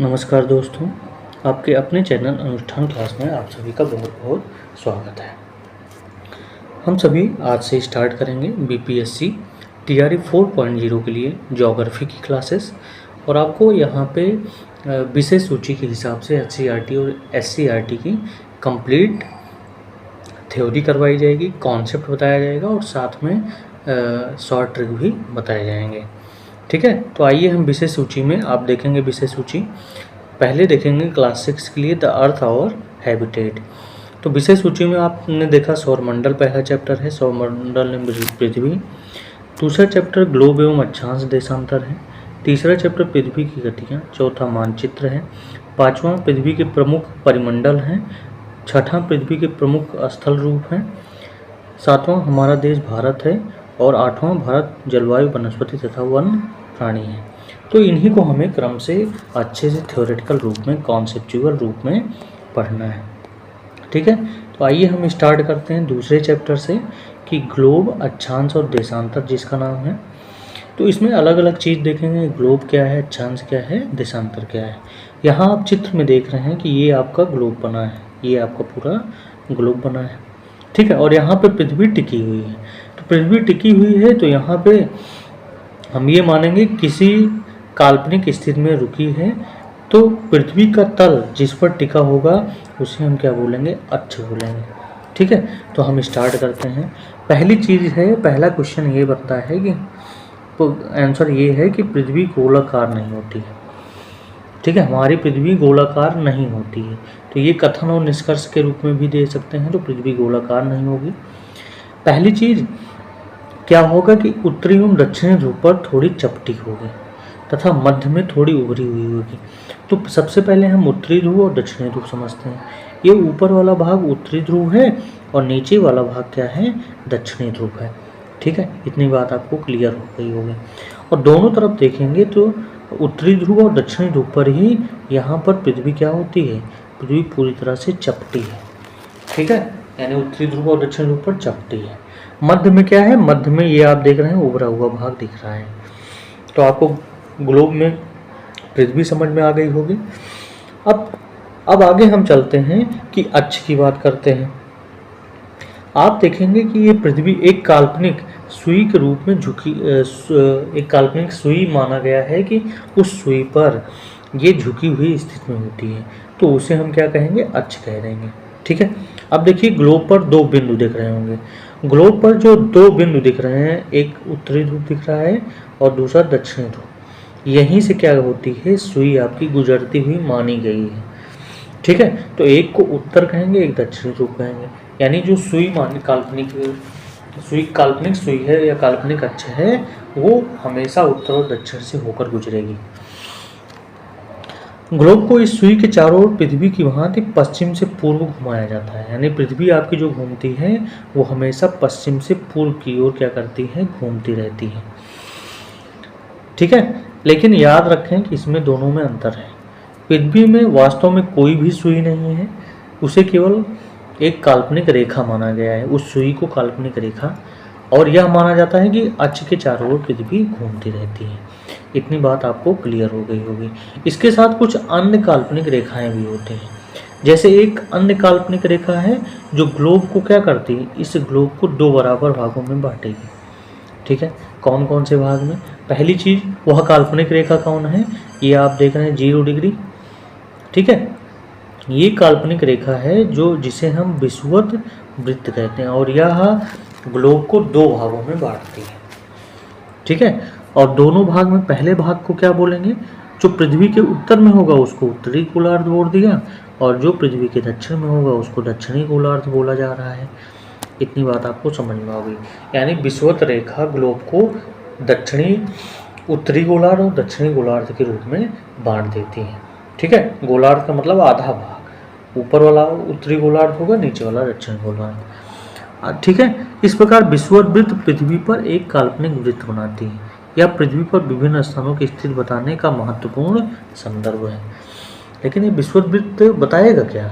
नमस्कार दोस्तों, आपके अपने चैनल अनुष्ठान क्लास में आप सभी का बहुत बहुत स्वागत है। हम सभी आज से स्टार्ट करेंगे बीपीएससी टीआरई 4.0 के लिए ज्योग्राफी की क्लासेस। और आपको यहाँ पे विषय सूची के हिसाब से एचसीईआरटी और एससीईआरटी की कंप्लीट थ्योरी करवाई जाएगी, कॉन्सेप्ट बताया जाएगा और साथ में शॉर्ट ट्रिक भी बताए जाएंगे। ठीक है, तो आइए हम विषय सूची में आप देखेंगे। विषय सूची पहले देखेंगे क्लास 6 के लिए द अर्थ और हैबिटेट। तो विषय सूची में आपने देखा सौरमंडल पहला चैप्टर है, सौरमंडल में पृथ्वी। दूसरा चैप्टर ग्लोब एवं अक्षांश देशांतर है। तीसरा चैप्टर पृथ्वी की गतियाँ। चौथा मानचित्र है। पाँचवां पृथ्वी के प्रमुख परिमंडल हैं। छठा पृथ्वी के प्रमुख स्थल रूप हैं। सातवां हमारा देश भारत है। और आठवां भारत जलवायु, वनस्पति तथा वन प्राणी है। तो इन्हीं को हमें क्रम से अच्छे से थ्योरेटिकल रूप में, कॉन्सेप्चुअल रूप में पढ़ना है। ठीक है, तो आइए हम स्टार्ट करते हैं दूसरे चैप्टर से कि ग्लोब, अक्षांश और देशांतर जिसका नाम है। तो इसमें अलग अलग चीज़ देखेंगे। ग्लोब क्या है, अक्षांश क्या है, देशांतर क्या है। यहाँ आप चित्र में देख रहे हैं कि ये आपका ग्लोब बना है, ये आपका पूरा ग्लोब बना है। ठीक है, और यहाँ पे पृथ्वी टिकी हुई है। तो पृथ्वी टिकी हुई है तो यहाँ पे हम ये मानेंगे किसी काल्पनिक स्थिति में रुकी है। तो पृथ्वी का तल जिस पर टिका होगा उसे हम क्या बोलेंगे, अक्ष बोलेंगे। ठीक है, तो हम स्टार्ट करते हैं। पहली चीज़ है, पहला क्वेश्चन ये बनता है कि आंसर ये है कि पृथ्वी गोलाकार नहीं होती है। ठीक है, हमारी पृथ्वी गोलाकार नहीं होती है। तो ये कथन और निष्कर्ष के रूप में भी दे सकते हैं। तो पृथ्वी गोलाकार नहीं होगी। पहली चीज़ क्या होगा कि उत्तरी एवं दक्षिणी ध्रुव पर थोड़ी चपटी होगी तथा मध्य में थोड़ी उभरी हुई होगी। तो सबसे पहले हम उत्तरी ध्रुव और दक्षिणी ध्रुव समझते हैं। ये ऊपर वाला भाग उत्तरी ध्रुव है और नीचे वाला भाग क्या है, दक्षिणी ध्रुव है। ठीक है, इतनी बात आपको क्लियर हो गई होगी। और दोनों तरफ देखेंगे तो उत्तरी ध्रुव और दक्षिणी ध्रुव पर ही यहाँ पर पृथ्वी क्या होती है, पृथ्वी पूरी तरह से चपटी है। ठीक है, यानी उत्तरी ध्रुव और दक्षिणी ध्रुव पर चपटी है। मध्य में क्या है, मध्य में ये आप देख रहे हैं उभरा हुआ भाग दिख रहा है। तो आपको ग्लोब में पृथ्वी समझ में आ गई होगी। अब आगे हम चलते हैं कि अक्ष की बात करते हैं। आप देखेंगे कि ये पृथ्वी एक काल्पनिक सुई के रूप में झुकी, एक काल्पनिक सुई माना गया है कि उस सुई पर ये झुकी हुई स्थिति में होती है। तो उसे हम क्या कहेंगे, अक्ष कह देंगे। ठीक है, अब देखिए ग्लोब पर दो बिंदु दिख रहे होंगे। ग्लोब पर जो दो बिंदु दिख रहे हैं, एक उत्तरी ध्रुव दिख रहा है और दूसरा दक्षिणी ध्रुव। यहीं से क्या होती है, सुई आपकी गुजरती हुई मानी गई है। ठीक है, तो एक को उत्तर कहेंगे, एक दक्षिणी ध्रुव कहेंगे। यानी जो सुई मानी काल्पनिक सुई है या काल्पनिक अक्ष है, वो हमेशा उत्तर और दक्षिण से होकर गुजरेगी। ग्लोब को इस सुई के चारों ओर पृथ्वी की भांति पश्चिम से पूर्व घुमाया जाता है। यानी पृथ्वी आपकी जो घूमती है वो हमेशा पश्चिम से पूर्व की ओर क्या करती है, घूमती रहती है। ठीक है, लेकिन याद रखें कि इसमें दोनों में अंतर है। पृथ्वी में वास्तव में कोई भी सुई नहीं है, उसे केवल एक काल्पनिक रेखा माना गया है, उस सुई को काल्पनिक रेखा। और यह माना जाता है कि अक्ष के चारों ओर पृथ्वी घूमती रहती है। इतनी बात आपको क्लियर हो गई होगी। इसके साथ कुछ अन्य काल्पनिक रेखाएं भी होती हैं। जैसे एक अन्य काल्पनिक रेखा है जो ग्लोब को क्या करती है, इस ग्लोब को दो बराबर भागों में बांटेगी। ठीक है, कौन कौन से भाग में। पहली चीज, वह काल्पनिक रेखा कौन है, ये आप देख रहे हैं 0 डिग्री। ठीक है, ये काल्पनिक रेखा है जो जिसे हम विषुवत वृत्त कहते हैं और यह ग्लोब को दो भागों में बांटती है। ठीक है, और दोनों भाग में पहले भाग को क्या बोलेंगे, जो पृथ्वी के उत्तर में होगा उसको उत्तरी गोलार्ध बोल दिया और जो पृथ्वी के दक्षिण में होगा उसको दक्षिणी गोलार्ध बोला जा रहा है। इतनी बात आपको समझ में आ गई। यानी विषुवत रेखा ग्लोब को दक्षिणी, उत्तरी गोलार्ध और दक्षिणी गोलार्ध के रूप में बांट देती है। ठीक है, गोलार्ध का मतलब आधा भाग, ऊपर वाला उत्तरी गोलार्ध होगा, नीचे वाला दक्षिणी गोलार्ध। ठीक है, इस प्रकार विषुवत वृत्त पृथ्वी पर एक काल्पनिक वृत्त बनाती है। यह पृथ्वी पर विभिन्न स्थानों की स्थिति बताने का महत्वपूर्ण संदर्भ है। लेकिन ये विषुवत वृत्त बताएगा क्या,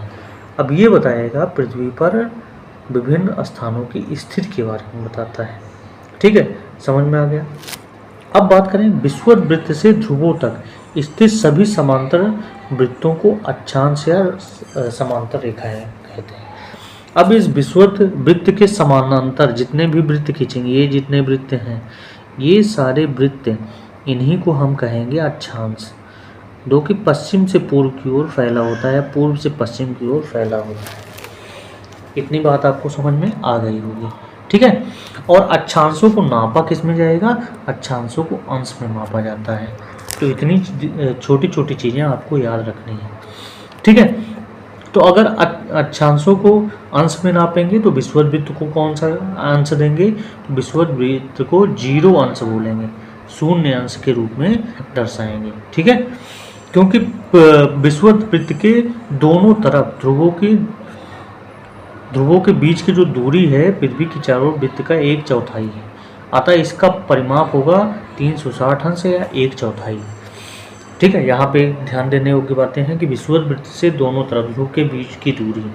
अब ये बताएगा पृथ्वी पर विभिन्न स्थानों की स्थिति के बारे में बताता है। ठीक है, समझ में आ गया। अब बात करें विषुवत वृत्त से ध्रुवों तक स्थित सभी समांतर वृत्तों को अक्षांश या समांतर रेखाएं कहते हैं। अब इस विषुवत वृत्त के समानांतर जितने भी वृत्त खींचेंगे, ये जितने वृत्त हैं, ये सारे वृत्त, इन्हीं को हम कहेंगे अक्षांश, जो कि पश्चिम से पूर्व की ओर फैला होता है, पूर्व से पश्चिम की ओर फैला होता है। इतनी बात आपको समझ में आ गई होगी, ठीक है। और अक्षांशों को नापा किस में जाएगा? अक्षांशों को अंश में मापा जाता है। तो इतनी छोटी छोटी चीज़ें आपको याद रखनी है, ठीक है। तो अगर अक्षांशों को अंश में नापेंगे तो विषुवत वृत्त को कौन सा अंश देंगे? विषुवत वृत्त को 0 अंश बोलेंगे, 0 अंश के रूप में दर्शाएंगे, ठीक है। क्योंकि विषुवत वृत्त के दोनों तरफ ध्रुवों के बीच की जो दूरी है पृथ्वी की चारों वृत्त का 1/4 है। अतः इसका परिमाप होगा 360 अंश या 1/4, ठीक है। यहाँ पे ध्यान देने योग्य बातें हैं कि विषुवत वृत्त से दोनों तरफ ध्रुव के बीच की दूरी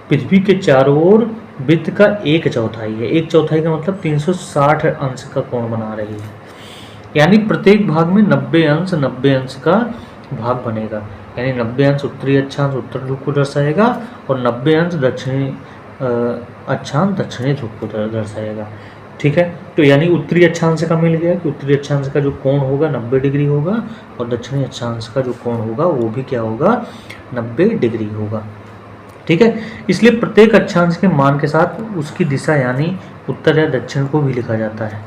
पृथ्वी के चारों ओर वृत्त का 1/4 है। 1/4 का मतलब 360 अंश का कोण बना रही है, यानी प्रत्येक भाग में 90 अंश का भाग बनेगा। यानी 90 अंश उत्तरी अक्षांश उत्तर ध्रुव को दर्शाएगा और 90 अंश दक्षिणी अक्षांश दक्षिणी ध्रुव को दर्शाएगा, ठीक है। तो यानी उत्तरी अक्षांश का मिल गया कि उत्तरी अक्षांश का जो कोण होगा 90 डिग्री होगा और दक्षिणी अक्षांश का जो कोण होगा वो भी क्या होगा? 90 डिग्री होगा, ठीक है। इसलिए प्रत्येक अक्षांश के मान के साथ उसकी दिशा यानी उत्तर या दक्षिण को भी लिखा जाता है।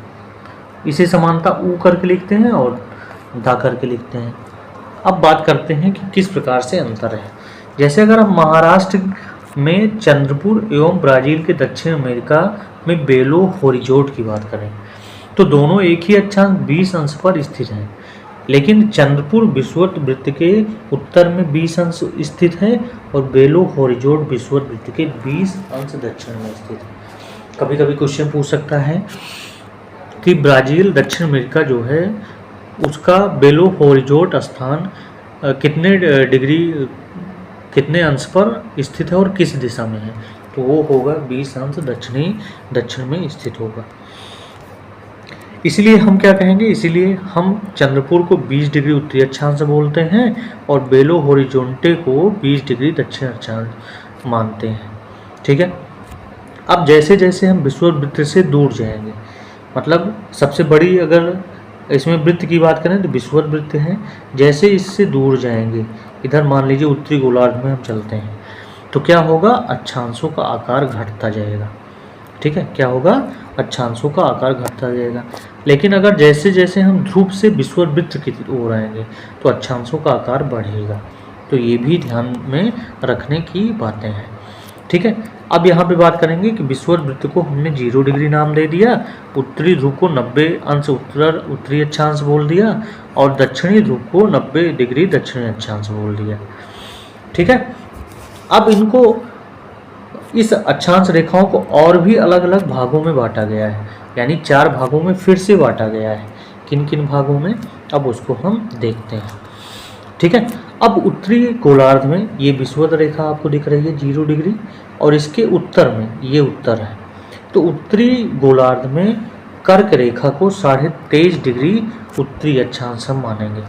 इसे समानता ऊ करके लिखते हैं और दा करके लिखते हैं। अब बात करते हैं कि किस प्रकार से अंतर है। जैसे अगर हम महाराष्ट्र में चंद्रपुर एवं ब्राज़ील के दक्षिण अमेरिका में बेलो होरिजोन की बात करें तो दोनों एक ही अक्षांश 20 अंश पर स्थित हैं, लेकिन चंद्रपुर विषुवत वृत्त के उत्तर में 20 अंश स्थित है और बेलो होरिजोन विषुवत वृत्त के 20 अंश दक्षिण में स्थित है। कभी कभी क्वेश्चन पूछ सकता है कि ब्राज़ील दक्षिण अमेरिका जो है उसका बेलो होरिजोन स्थान कितने अंश पर स्थित है और किस दिशा में है? तो वो होगा 20 अंश दक्षिण में स्थित होगा। इसलिए हम क्या कहेंगे? इसीलिए हम चंद्रपुर को 20 डिग्री उत्तरी अक्षांश बोलते हैं और बेलो होरिजोंटे को 20 डिग्री दक्षिण अक्षांश मानते हैं, ठीक है। अब जैसे जैसे हम विषुवत वृत्त से दूर जाएंगे, मतलब सबसे बड़ी अगर इसमें वृत्त की बात करें तो विषुवत वृत्त है, जैसे इससे दूर जाएंगे, इधर मान लीजिए उत्तरी गोलार्ध में हम चलते हैं, तो क्या होगा? अक्षांशों का आकार घटता जाएगा, ठीक है। क्या होगा? अक्षांशों का आकार घटता जाएगा। लेकिन अगर जैसे जैसे हम ध्रुव से विषुवत वृत्त की ओर आएंगे तो अक्षांशों का आकार बढ़ेगा। तो ये भी ध्यान में रखने की बातें हैं, ठीक है। अब यहाँ पे बात करेंगे कि विषुवत वृत्त को हमने 0 डिग्री नाम दे दिया, उत्तरी ध्रुव को 90 अंश उत्तरी अक्षांश बोल दिया और दक्षिणी ध्रुव को 90 डिग्री दक्षिणी अक्षांश बोल दिया, ठीक है। अब इनको इस अक्षांश रेखाओं को और भी अलग अलग भागों में बांटा गया है, यानी 4 भागों में फिर से बांटा गया है। किन किन भागों में? अब उसको हम देखते हैं, ठीक है। अब उत्तरी गोलार्ध में ये विषुवत रेखा आपको दिख रही है 0 डिग्री और इसके उत्तर में ये उत्तर है। तो उत्तरी गोलार्ध में कर्क रेखा को 23.5 डिग्री उत्तरी अक्षांश हम मानेंगे,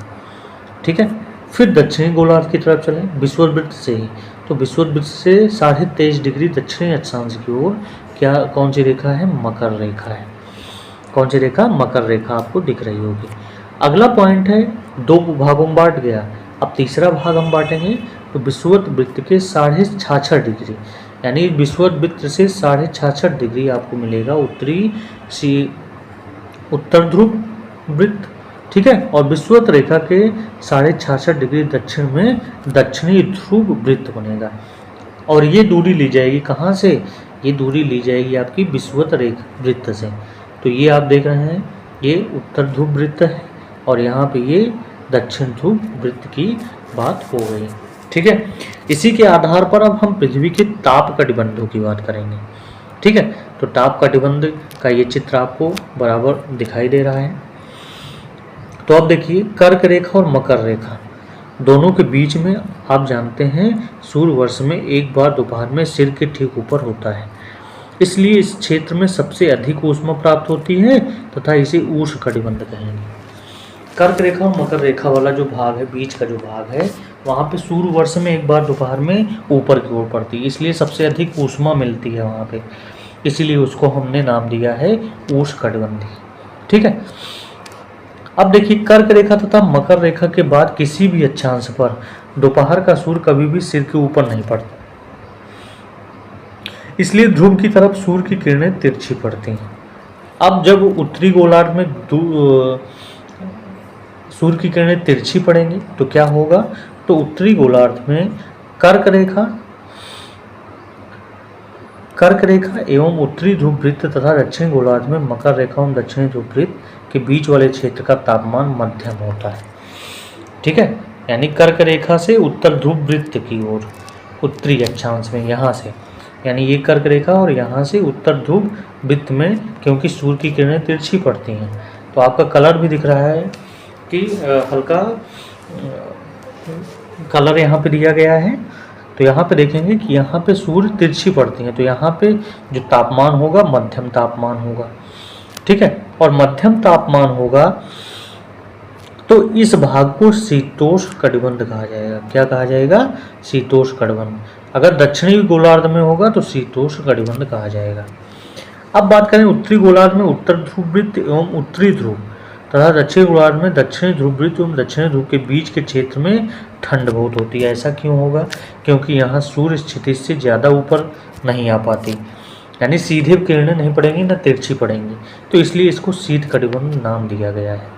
ठीक है। फिर दक्षिणी गोलार्ध की तरफ चलें विषुवत वृत्त से ही, तो विषुवत वृत्त से 23.5 डिग्री दक्षिणी अक्षांश की ओर क्या कौन सी रेखा है? मकर रेखा है। कौन सी रेखा? मकर रेखा आपको दिख रही होगी। अगला पॉइंट है 2 भागों में बांट गया, अब तीसरा भाग हम बांटेंगे तो विषुवत वृत्त के 66.5 डिग्री, यानी विषुवत वृत्त से 66.5 डिग्री आपको मिलेगा उत्तर ध्रुव वृत्त, ठीक है। और विषुवत रेखा के 66.5 डिग्री दक्षिण में दक्षिणी ध्रुव वृत्त बनेगा। और ये दूरी ली जाएगी कहाँ से? ये दूरी ली जाएगी आपकी विषुवत वृत्त से। तो ये आप देख रहे हैं ये उत्तर ध्रुव वृत्त है और यहाँ पे ये दक्षिण ध्रुव वृत्त की बात हो गई, ठीक है। इसी के आधार पर अब हम पृथ्वी के ताप कटिबंधों की बात करेंगे, ठीक है। तो ताप कटिबंध का ये चित्र आपको बराबर दिखाई दे रहा है। तो अब देखिए कर्क रेखा और मकर रेखा दोनों के बीच में आप जानते हैं सूर्य वर्ष में एक बार दोपहर में सिर के ठीक ऊपर होता है इसलिए इस क्षेत्र में सबसे अधिक ऊष्मा प्राप्त होती है तथा इसे उष्णकटिबंध कहेंगे। कर्क रेखा और मकर रेखा वाला जो भाग है, बीच का जो भाग है, वहाँ पे सूर्य वर्ष में एक बार दोपहर में ऊपर की ओर पड़ती है, इसलिए सबसे अधिक ऊष्मा मिलती है वहाँ पे, इसीलिए उसको हमने नाम दिया है उष्णकटिबंधी। ठीक है। अब देखिए, कर्क रेखा तथा मकर रेखा के बाद किसी भी अक्षांश पर दोपहर का सूर्य कभी भी सिर के ऊपर नहीं पड़ता, इसलिए ध्रुव की तरफ सूर्य की किरणें तिरछी पड़ती हैं। अब जब उत्तरी गोलार्ध में सूर्य की किरणें तिरछी पड़ेंगी तो क्या होगा, तो उत्तरी गोलार्ध में कर्क रेखा एवं उत्तरी ध्रुव वृत्त तथा दक्षिणी गोलार्ध में मकर रेखा एवं दक्षिणी ध्रुव वृत्त के बीच वाले क्षेत्र का तापमान मध्यम होता है। ठीक है, यानी कर्क रेखा से उत्तर ध्रुव वृत्त की ओर उत्तरी अक्षांश में, यहाँ से, यानी ये कर्क रेखा और यहाँ से उत्तर ध्रुव वृत्त में, क्योंकि सूर्य की किरणें तिरछी पड़ती हैं तो आपका कलर भी दिख रहा है कि हल्का कलर यहाँ पे दिया गया है। तो यहाँ पे देखेंगे कि यहाँ पे सूर्य तिरछी पड़ती है, तो यहाँ पे जो तापमान होगा मध्यम तापमान होगा। ठीक है, और मध्यम तापमान होगा तो इस भाग को शीतोष्ण कटिबंध कहा जाएगा। क्या कहा जाएगा, शीतोष्ण कटिबंध। अगर दक्षिणी गोलार्ध में होगा तो शीतोष्ण कटिबंध कहा जाएगा। अब बात करें उत्तरी गोलार्ध में उत्तर ध्रुव वृत्त एवं उत्तरी ध्रुव तथा दक्षिणी गोलार्ध में दक्षिणी ध्रुव वृत्त एवं दक्षिणी ध्रुव के बीच के क्षेत्र में ठंड बहुत होती है। ऐसा क्यों होगा, क्योंकि यहाँ सूर्य स्थिति से ज़्यादा ऊपर नहीं आ पाती, यानी सीधे किरणें नहीं पड़ेंगी न तिरछी पड़ेंगी, तो इसलिए इसको शीत कटिबंध नाम दिया गया है।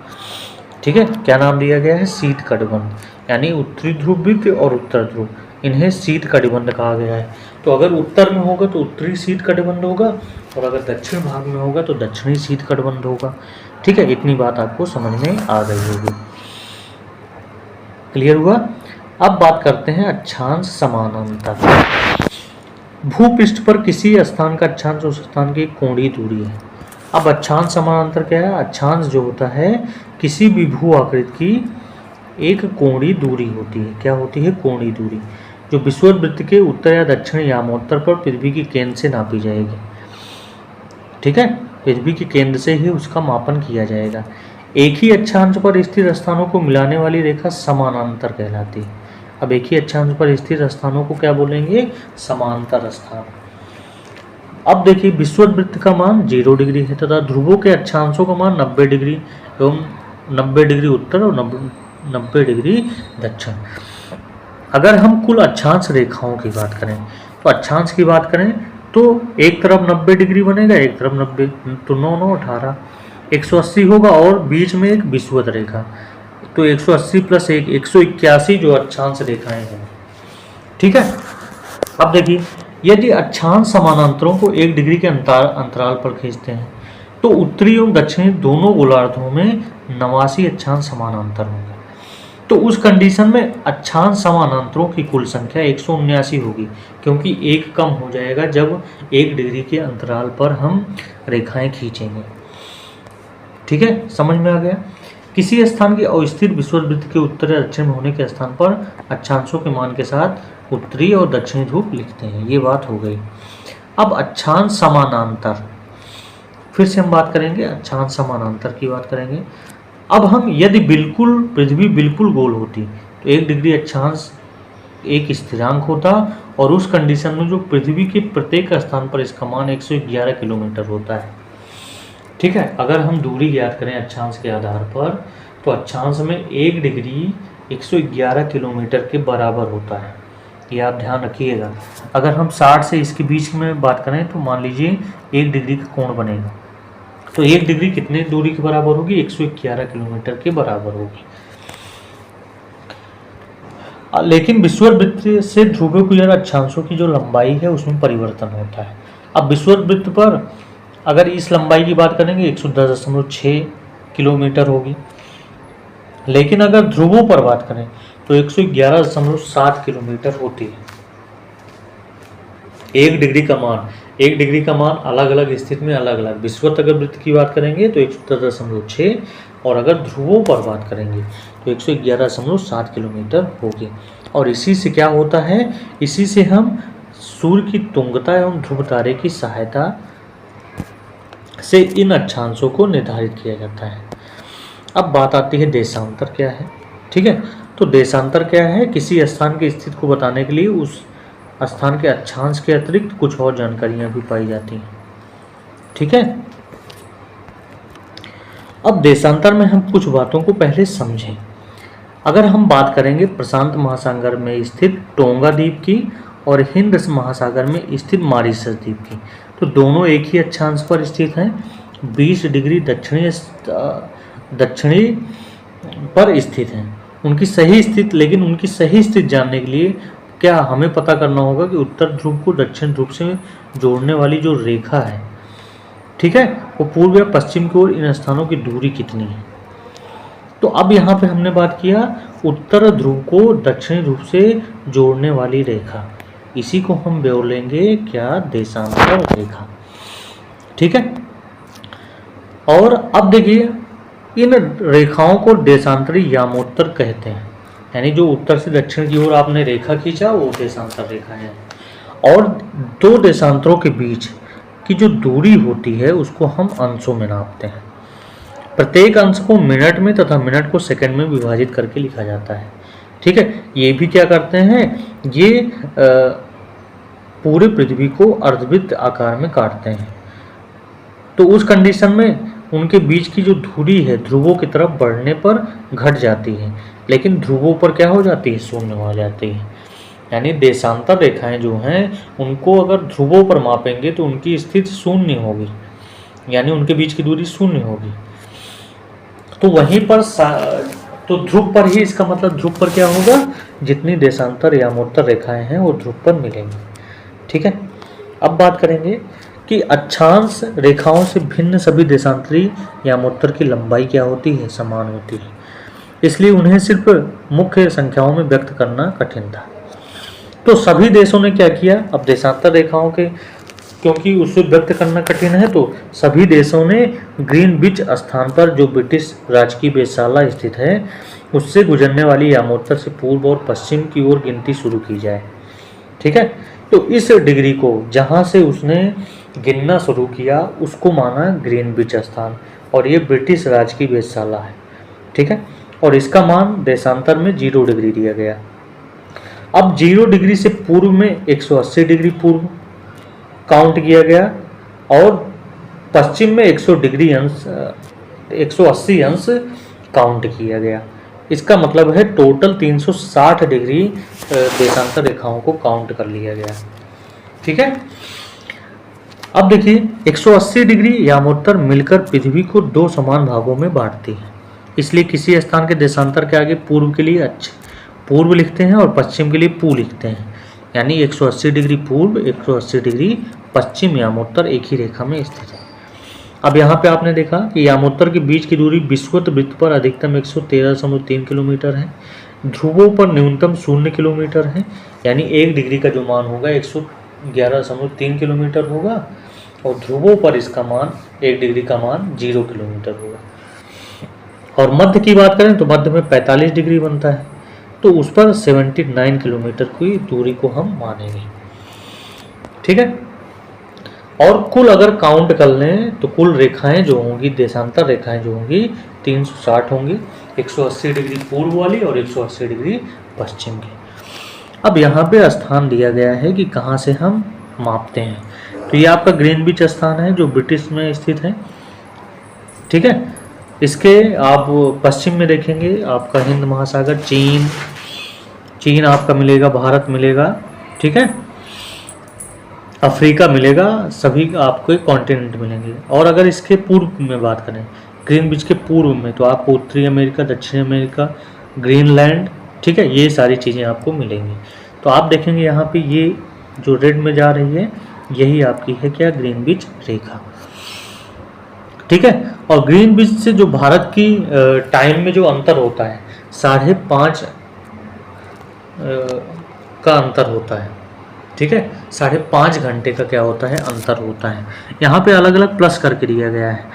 ठीक है, क्या नाम दिया गया है, शीत कटिबंध, यानी उत्तरी ध्रुव वृत्त और उत्तर ध्रुव, इन्हें शीत कटिबंध कहा गया है। तो अगर उत्तर में होगा तो उत्तरी शीत कटिबंध होगा और अगर दक्षिण भाग में होगा तो दक्षिणी शीत कटिबंध होगा। ठीक है, इतनी बात आपको समझ में आ गई होगी, क्लियर हुआ। अब बात करते हैं अक्षांश समानांतर। भूपृष्ठ पर किसी स्थान का अक्षांश उस स्थान की कोणीय दूरी है। अब अक्षांश समानांतर क्या है, अक्षांश जो होता है किसी भी भू आकृति की एक कोणीय दूरी होती है। क्या होती है, कोणीय दूरी, जो विषुवत वृत्त के उत्तर या दक्षिण यामोत्तर पर पृथ्वी के केंद्र से नापी जाएगी। ठीक है, पृथ्वी के केंद्र से ही उसका मापन किया जाएगा। एक ही अक्षांश पर स्थित स्थानों को मिलाने वाली रेखा समानांतर कहलाती है। अब एक ही अक्षांश पर स्थित स्थानों को क्या बोलेंगे, समांतर स्थान। अब देखिए, विषुवत वृत्त का मान 0 डिग्री है तथा ध्रुवों के अक्षांशों का मान 90 डिग्री एवं 90 डिग्री उत्तर और 90 डिग्री दक्षिण। अगर हम कुल अक्षांश रेखाओं की बात करें तो अक्षांश की बात करें तो एक तरफ 90 डिग्री बनेगा, एक तरफ 90, तो 9 9 18 180 होगा और बीच में एक विषुवत रेखा, तो 180 प्लस 1 181 जो अक्षांश रेखाएं हैं। ठीक है, अब देखिए, यदि अक्षांश समानांतरों को 1 डिग्री के अंतराल पर खींचते हैं तो उत्तरी एवं दक्षिणी दोनों गोलार्धों में 89 अक्षांश समानांतर होंगे। तो उस कंडीशन में अक्षांश समानांतरों की कुल संख्या 179 होगी, क्योंकि एक कम हो जाएगा जब 1 डिग्री के अंतराल पर हम रेखाएं खींचेंगे। ठीक है, समझ में आ गया। किसी स्थान की अवस्थित विषुवत वृत्त के उत्तर या दक्षिण में होने के स्थान पर अक्षांशों के मान के साथ उत्तरी और दक्षिणी ध्रुव लिखते हैं। ये बात हो गई। अब अक्षांश समानांतर, फिर से हम बात करेंगे, अक्षांश समानांतर की बात करेंगे। अब हम यदि पृथ्वी बिल्कुल गोल होती तो 1 डिग्री अक्षांश एक स्थिरांक होता और उस कंडीशन में जो पृथ्वी के प्रत्येक स्थान पर इसका मान 111 किलोमीटर होता है। ठीक है, अगर हम दूरी ज्ञात करें अक्षांश के आधार पर तो अक्षांश में 1 डिग्री 111 किलोमीटर के बराबर होता है। ये आप ध्यान रखिएगा। अगर हम 60 से इसके बीच में बात करें तो मान लीजिए 1 डिग्री का कोण बनेगा, तो 1 डिग्री कितने दूरी के बराबर होगी, 111 किलोमीटर के बराबर होगी। लेकिन विषुवत वृत्त से ध्रुवों की अक्षांशों की जो लंबाई है उसमें परिवर्तन होता है। अब विषुवत वृत्त पर अगर इस लंबाई की बात करेंगे 110.6 किलोमीटर होगी, लेकिन अगर ध्रुवों पर बात करें तो 111.7 किलोमीटर होती है। 1 डिग्री का मान अलग अलग स्थिति में अलग अलग। विषुवत अगर वृत्त की बात करेंगे तो 110.6 और अगर ध्रुवों पर बात करेंगे तो 111.7 किलोमीटर होगी। और इसी से क्या होता है, इसी से हम सूर्य की तुंगता एवं ध्रुव तारे की सहायता से इन अक्षांशों को निर्धारित किया जाता है। अब बात आती है देशांतर क्या है। ठीक है, तो देशांतर क्या है? किसी स्थान की स्थिति को बताने के लिए उस स्थान के अक्षांश के अतिरिक्त कुछ और जानकारियां भी पाई जाती हैं। ठीक है, अब देशांतर में हम कुछ बातों को पहले समझें। अगर हम बात करेंगे प्रशांत महासागर में स्थित टोंगा द्वीप की और हिंद महासागर में स्थित मॉरिशस द्वीप की, तो दोनों एक ही अक्षांश पर स्थित हैं, 20 डिग्री दक्षिणी पर स्थित हैं। उनकी सही स्थिति, लेकिन उनकी सही स्थिति जानने के लिए क्या हमें पता करना होगा कि उत्तर ध्रुव को दक्षिण ध्रुव से जोड़ने वाली जो रेखा है, ठीक है, वो पूर्व या पश्चिम की ओर इन स्थानों की दूरी कितनी है। तो अब यहाँ पे हमने बात किया उत्तर ध्रुव को दक्षिणी ध्रुव से जोड़ने वाली रेखा, इसी को हम बोलेंगे क्या? देशांतर रेखा। ठीक है, और अब देखिए इन रेखाओं को देशांतरी यामोत्तर कहते हैं, यानी जो उत्तर से दक्षिण की ओर आपने रेखा खींचा वो देशांतर रेखा है। और दो देशांतरों के बीच की जो दूरी होती है उसको हम अंशों में नापते हैं। प्रत्येक अंश को मिनट में तथा मिनट को सेकंड में विभाजित करके लिखा जाता है। ठीक है, ये भी क्या करते हैं, ये पूरे पृथ्वी को अर्धवृत्त आकार में काटते हैं। तो उस कंडीशन में उनके बीच की जो दूरी है ध्रुवों की तरफ बढ़ने पर घट जाती है, लेकिन ध्रुवों पर क्या हो जाती है? शून्य हो जाती है। यानी देशांतर रेखाएं जो हैं उनको अगर ध्रुवों पर मापेंगे तो उनकी स्थिति शून्य होगी, यानी उनके बीच की दूरी शून्य होगी। तो वहीं पर तो ध्रुव पर ही, इसका मतलब ध्रुव पर क्या होगा? जितनी देशांतर यामोत्तर रेखाएं हैं वो ध्रुव पर मिलेंगी। ठीक है, अब बात करेंगे कि अक्षांश रेखाओं से भिन्न सभी देशांतरी यामोत्तर की लंबाई क्या होती है? समान होती है, इसलिए उन्हें सिर्फ मुख्य संख्याओं में व्यक्त करना कठिन था। तो सभी देशों ने क्या किया? अब देशांतर रेखाओं के क्योंकि उसे व्यक्त करना कठिन है, तो सभी देशों ने ग्रीनविच स्थान पर जो ब्रिटिश राजकीय वेधशाला स्थित है उससे गुजरने वाली यामोत्तर से पूर्व और पश्चिम की ओर गिनती शुरू की जाए। ठीक है, तो इस डिग्री को जहाँ से उसने गिनना शुरू किया उसको माना ग्रीनविच स्थान, और ये ब्रिटिश राजकीय वेधशाला है। ठीक है, और इसका मान देशांतर में 0 डिग्री दिया गया। अब 0 डिग्री से पूर्व में 180 डिग्री पूर्व काउंट किया गया और पश्चिम में 180 अंश काउंट किया गया। इसका मतलब है टोटल 360 डिग्री देशांतर रेखाओं को काउंट कर लिया गया। ठीक है, अब देखिए 180 डिग्री यामोत्तर मिलकर पृथ्वी को 2 समान भागों में बांटती है, इसलिए किसी स्थान के देशांतर के आगे पूर्व के लिए पूर्व लिखते हैं और पश्चिम के लिए पू लिखते हैं, यानी 180 डिग्री पूर्व 180 डिग्री पश्चिम यामोत्तर एक ही रेखा में स्थित है। अब यहाँ पे आपने देखा कि यामोत्तर के बीच की दूरी विषुवत वृत्त पर अधिकतम 113.3 किलोमीटर है, ध्रुवों पर न्यूनतम 0 किलोमीटर है, यानी 1 डिग्री का जो मान होगा 111.3 किलोमीटर होगा, और ध्रुवों पर इसका मान 1 डिग्री का मान 0 किलोमीटर होगा। और मध्य की बात करें तो मध्य में 45 डिग्री बनता है, तो उस पर 79 किलोमीटर की दूरी को हम मानेंगे। ठीक है, और कुल अगर काउंट कर लें तो कुल रेखाएं जो होंगी, देशांतर रेखाएं जो होंगी 360 होंगी, 180 डिग्री पूर्व वाली और 180 डिग्री पश्चिम की। अब यहाँ पे स्थान दिया गया है कि कहाँ से हम मापते हैं, तो ये आपका ग्रीनविच स्थान है जो ब्रिटिश में स्थित है। ठीक है, इसके आप पश्चिम में देखेंगे आपका हिंद महासागर, चीन आपका मिलेगा, भारत मिलेगा, ठीक है, अफ्रीका मिलेगा, सभी आपको कॉन्टिनेंट मिलेंगे। और अगर इसके पूर्व में बात करें ग्रीनविच के पूर्व में, तो आपको उत्तरी अमेरिका, दक्षिण अमेरिका, ग्रीनलैंड, ठीक है, ये सारी चीज़ें आपको मिलेंगी। तो आप देखेंगे यहाँ पे ये जो रेड में जा रही है यही आपकी है क्या? ग्रीनविच रेखा। ठीक है, और ग्रीनविच से जो भारत की टाइम में जो अंतर होता है 5.5 का अंतर होता है। ठीक है, 5.5 घंटे का क्या होता है? अंतर होता है। यहाँ पे अलग अलग प्लस करके दिया गया है।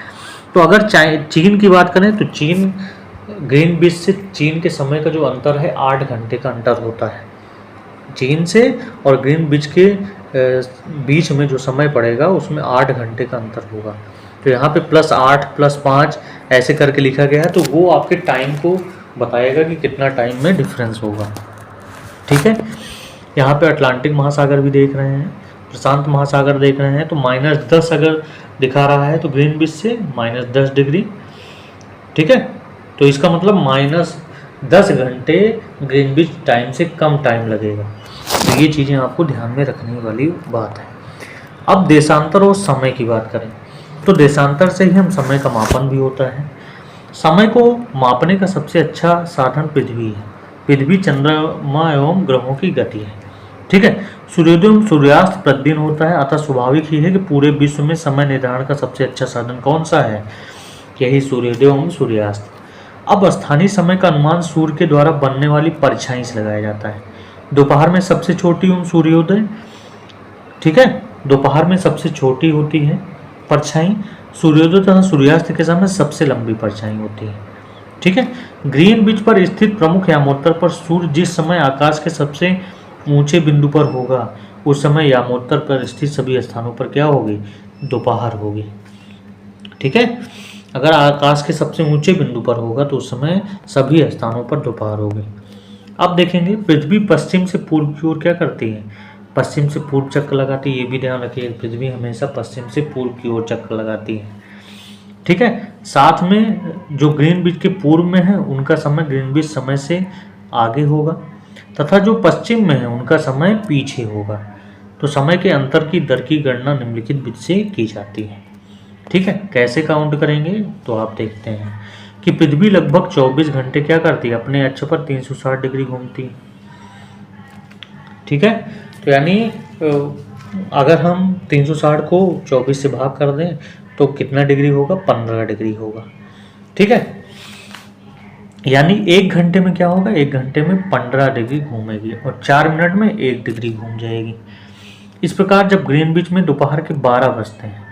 तो अगर चीन की बात करें तो चीन ग्रीनविच से चीन के समय का जो अंतर है 8 घंटे का अंतर होता है चीन से, और ग्रीनविच के बीच में जो समय पड़ेगा उसमें 8 घंटे का अंतर होगा। तो यहाँ पे +8 +5 ऐसे करके लिखा गया है, तो वो आपके टाइम को बताएगा कि कितना टाइम में डिफरेंस होगा। ठीक है, यहाँ पे अटलांटिक महासागर भी देख रहे हैं, प्रशांत महासागर देख रहे हैं, तो -10 अगर दिखा रहा है तो ग्रीनविच से -10 डिग्री। ठीक है, तो इसका मतलब -10 घंटे ग्रीनविच टाइम से कम टाइम लगेगा। तो ये चीज़ें आपको ध्यान में रखने वाली बात है। अब देशांतर और समय की बात करें तो देशांतर से ही हम समय का मापन भी होता है। समय को मापने का सबसे अच्छा साधन पृथ्वी है। पृथ्वी चंद्रमा एवं ग्रहों की गति है। ठीक है, सूर्योदय एवं सूर्यास्त प्रतिदिन होता है, अतः स्वाभाविक ही है कि पूरे विश्व में समय निर्धारण का सबसे अच्छा साधन कौन सा है? यही सूर्योदय एवं सूर्यास्त। अब स्थानीय समय का अनुमान सूर्य के द्वारा बनने वाली परछाई से लगाया जाता है। दोपहर में सबसे छोटी एवं सूर्योदय, ठीक है, दोपहर में सबसे छोटी होती है परछाई, सूर्योदय तथा सूर्यास्त के समय सबसे लंबी परछाई होती है। ठीक है, ग्रीनविच पर स्थित प्रमुख यामोत्तर पर सूर्य जिस समय आकाश के सबसे ऊंचे बिंदु पर होगा उस समय यामोत्तर पर स्थित सभी स्थानों पर क्या होगी? दोपहर होगी। ठीक है, अगर आकाश के सबसे ऊंचे बिंदु पर होगा तो उस समय सभी स्थानों पर दोपहर होगी। अब देखेंगे पृथ्वी पश्चिम से पूर्व की ओर क्या करती है? पश्चिम से पूर्व चक्कर लगाती है। ये भी ध्यान रखिए, पृथ्वी हमेशा पश्चिम से पूर्व की ओर चक्कर लगाती है। ठीक है, साथ में जो ग्रीनविच के पूर्व में है उनका समय ग्रीनविच समय से आगे होगा तथा जो पश्चिम में है उनका समय पीछे होगा। तो समय के अंतर की दर की गणना निम्नलिखित विधि से की जाती है। ठीक है, कैसे काउंट करेंगे तो आप देखते हैं कि पृथ्वी लगभग 24 घंटे क्या करती है? अपने अक्ष पर 360 डिग्री घूमती है। ठीक है, तो यानी अगर हम 360 को 24 से भाग कर दें तो कितना डिग्री होगा? 15 डिग्री होगा। ठीक है, यानी 1 घंटे में क्या होगा? 1 घंटे में 15 डिग्री घूमेगी और 4 मिनट में 1 डिग्री घूम जाएगी। इस प्रकार जब ग्रीनविच में दोपहर के 12 बजते हैं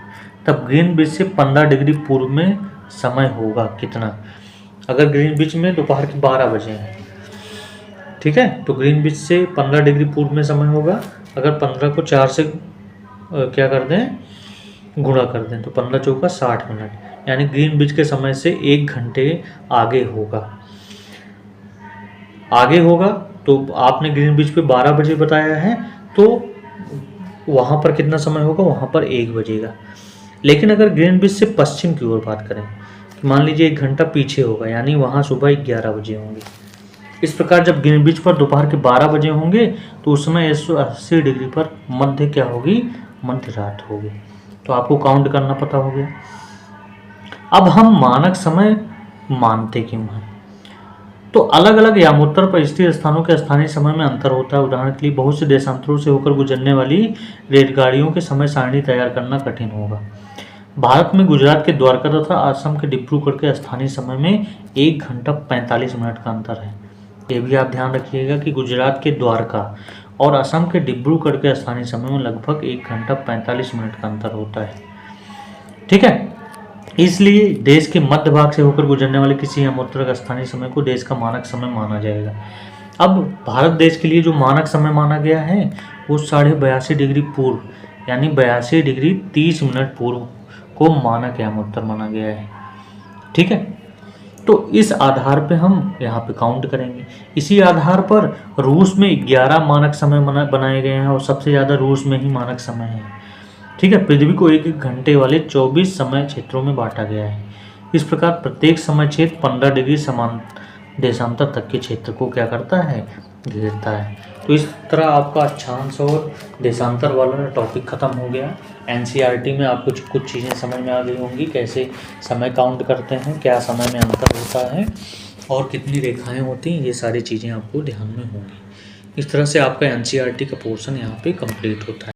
तब ग्रीनविच से 15 डिग्री पूर्व में समय होगा कितना? अगर ग्रीनविच में दोपहर के 12 बजे हैं, ठीक है, तो ग्रीनविच से 15 डिग्री पूर्व में समय होगा। अगर 15 को 4 से क्या कर दें? गुणा कर दें तो 15 चौका 60 मिनट, यानी ग्रीनविच के समय से 1 घंटे आगे होगा। आगे होगा तो आपने ग्रीनविच पे 12 बजे बताया है, तो वहाँ पर कितना समय होगा? वहाँ पर 1 बजेगा। लेकिन अगर ग्रीनविच से पश्चिम की ओर बात करें कि मान लीजिए 1 घंटा पीछे होगा, यानी वहाँ सुबह 11 बजे होंगे। इस प्रकार जब ग्रीनविच पर दोपहर के 12 बजे होंगे तो उस समय 180 डिग्री पर मध्य क्या होगी? मध्य रात होगी। तो आपको काउंट करना पता हो गया। अब हम मानक समय मानते क्यों हैं? तो अलग अलग यामोत्तर पर स्थित स्थानों के स्थानीय समय में अंतर होता है। उदाहरण के लिए बहुत से देशांतरों से होकर गुजरने वाली रेलगाड़ियों के समय सारणी तैयार करना कठिन होगा। भारत में गुजरात के द्वारका तथा असम के डिब्रूगढ़ के स्थानीय समय में 1 घंटा 45 मिनट का अंतर है। ये भी आप ध्यान रखिएगा कि गुजरात के द्वारका और असम के डिब्रूगढ़ के स्थानीय समय में लगभग 1 घंटा 45 मिनट का अंतर होता है। ठीक है, इसलिए देश के मध्य भाग से होकर गुजरने वाले किसी यामोत्तर का स्थानीय समय को देश का मानक समय माना जाएगा। अब भारत देश के लिए जो मानक समय माना गया है वो 82.5 डिग्री पूर्व, यानी 82 डिग्री 30 मिनट पूर्व को मानक यामोत्तर माना गया है। ठीक है, तो इस आधार पे हम यहाँ पे काउंट करेंगे। इसी आधार पर रूस में 11 मानक समय बनाए गए हैं और सबसे ज़्यादा रूस में ही मानक समय है। ठीक है, पृथ्वी को 1-1 घंटे वाले 24 समय क्षेत्रों में बांटा गया है। इस प्रकार प्रत्येक समय क्षेत्र 15 डिग्री समान देशांतर तक के क्षेत्र को क्या करता है? घेरता है। तो इस तरह आपका अक्षांश और देशांतर वाला टॉपिक खत्म हो गया। एनसीईआरटी में आपको कुछ चीज़ें समझ में आ गई होंगी, कैसे समय काउंट करते हैं, क्या समय में अंतर होता है और कितनी रेखाएं होती हैं, ये सारी चीज़ें आपको ध्यान में होंगी। इस तरह से आपका एनसीईआरटी का पोर्शन यहाँ पे कंप्लीट होता है।